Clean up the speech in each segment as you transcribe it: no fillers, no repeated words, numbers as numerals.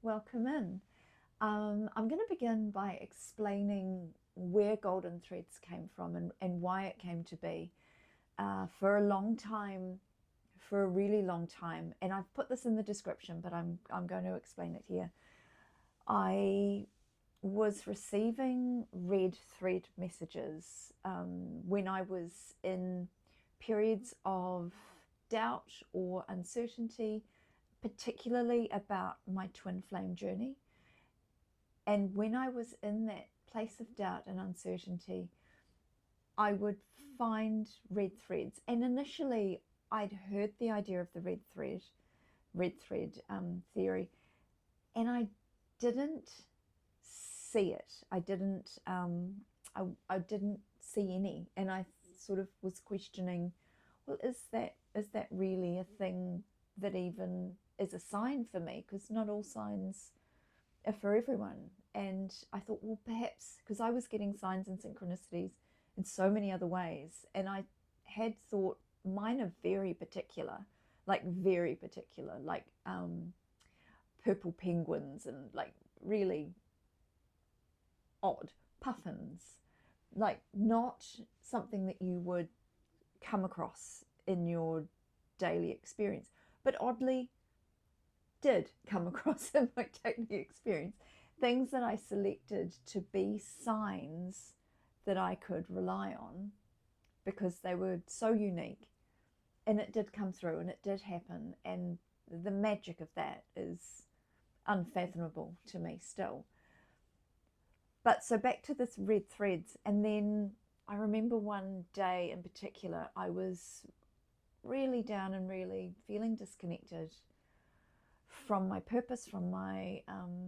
welcome in. I'm going to begin by explaining where golden threads came from and why it came to be. For a long time, for a really long time, and I've put this in the description, but I'm going to explain it here. I was receiving red thread messages when I was in periods of doubt or uncertainty, particularly about my twin flame journey. And when I was in that place of doubt and uncertainty, I would find red threads. And initially, I'd heard the idea of the red thread theory, and I didn't see it. I didn't see any, and I sort of was questioning, well, is that really a thing that even is a sign for me? Because not all signs are for everyone. And I thought, well, perhaps because I was getting signs and synchronicities in so many other ways, and I had thought mine are very particular, like purple penguins and like really odd puffins, like not something that you would come across in your daily experience, but oddly did come across in my daily experience. Things that I selected to be signs that I could rely on because they were so unique. And it did come through and it did happen. And the magic of that is unfathomable to me still. But so back to this red threads. And then I remember one day in particular, I was really down and really feeling disconnected from my purpose, from my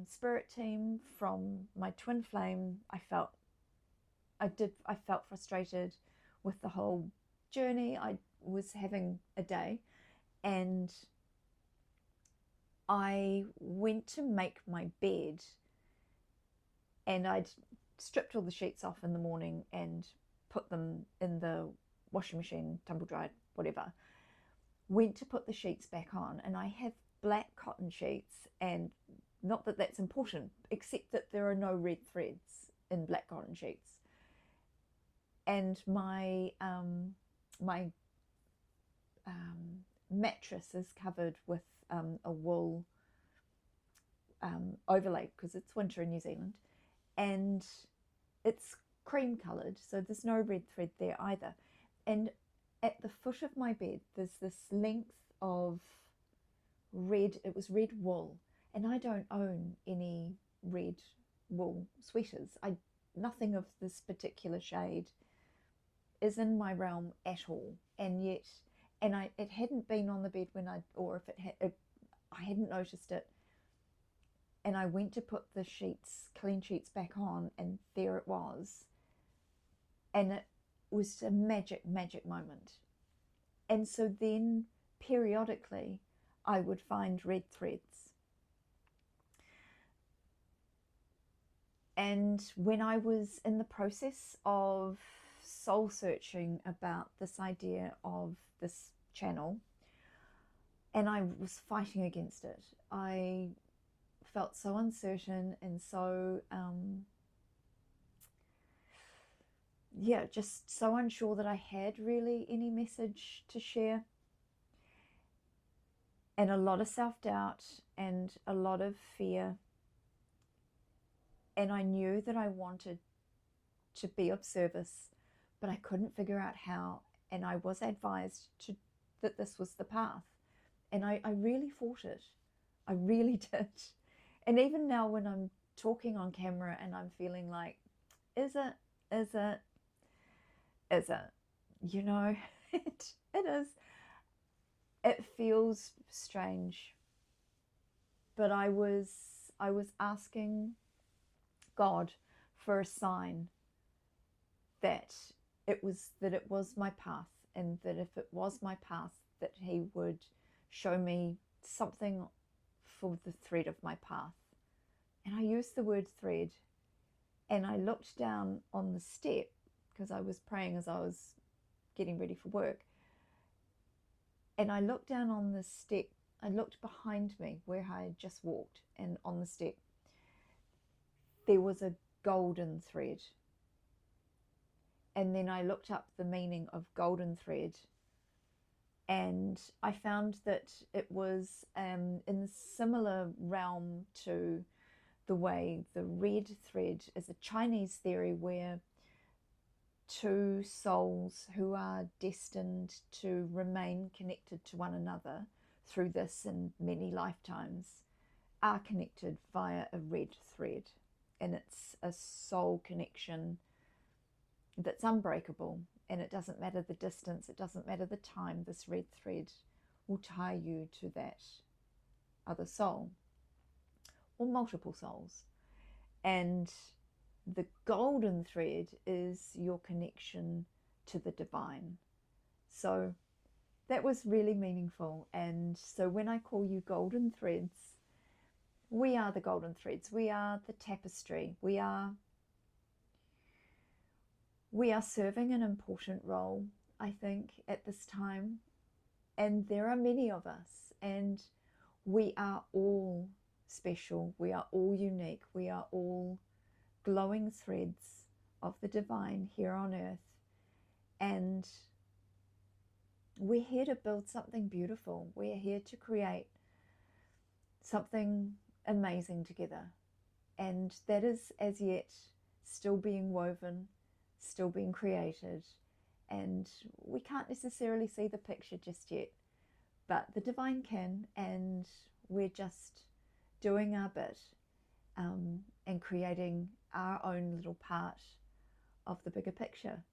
spirit team, from my twin flame. I felt frustrated with the whole journey. I was having a day, and I went to make my bed, and I'd stripped all the sheets off in the morning and put them in the washing machine, tumble dried, whatever. Went to put the sheets back on, and I have black cotton sheets, and not that that's important, except that there are no red threads in black cotton sheets. And my mattress is covered with a wool overlay because it's winter in New Zealand, and it's cream coloured, so there's no red thread there either. And at the foot of my bed, there's this length of red. It was red wool, and I don't own any red wool sweaters. Nothing of this particular shade is in my realm at all, and yet, it hadn't been on the bed when or if it had, I hadn't noticed it. And I went to put the clean sheets back on, and there it was. And it was a magic moment. And so then periodically I would find red threads. And when I was in the process of soul searching about this idea of this channel, and I was fighting against it, I felt so uncertain and so just so unsure that I had really any message to share, and a lot of self-doubt and a lot of fear. And I knew that I wanted to be of service, but I couldn't figure out how. And I was advised that this was the path, and I really fought it. I really did. And even now when I'm talking on camera and I'm feeling like, is it, it is. It feels strange, but I was asking God for a sign that it was my path, and that if it was my path, that He would show me something for the thread of my path. And I used the word thread, and I looked down on the step because I was praying as I was getting ready for work, and I looked down on the step I looked behind me where I had just walked, and on the step there was a golden thread. And then I looked up the meaning of golden thread, and I found that it was in a similar realm to the way the red thread is a Chinese theory where two souls who are destined to remain connected to one another through this and many lifetimes are connected via a red thread. And it's a soul connection that's unbreakable, and it doesn't matter the distance, it doesn't matter the time, this red thread will tie you to that other soul or multiple souls. And the golden thread is your connection to the divine. So that was really meaningful. And so when I call you golden threads, we are the golden threads. We are the tapestry. We are serving an important role, I think, at this time. And there are many of us, and we are all special. We are all unique. We are all glowing threads of the divine here on earth. And we're here to build something beautiful. We're here to create something amazing together. And that is as yet still being woven, still being created. And we can't necessarily see the picture just yet, but the divine can, and we're just doing our bit and creating our own little part of the bigger picture.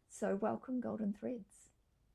So welcome, golden threads.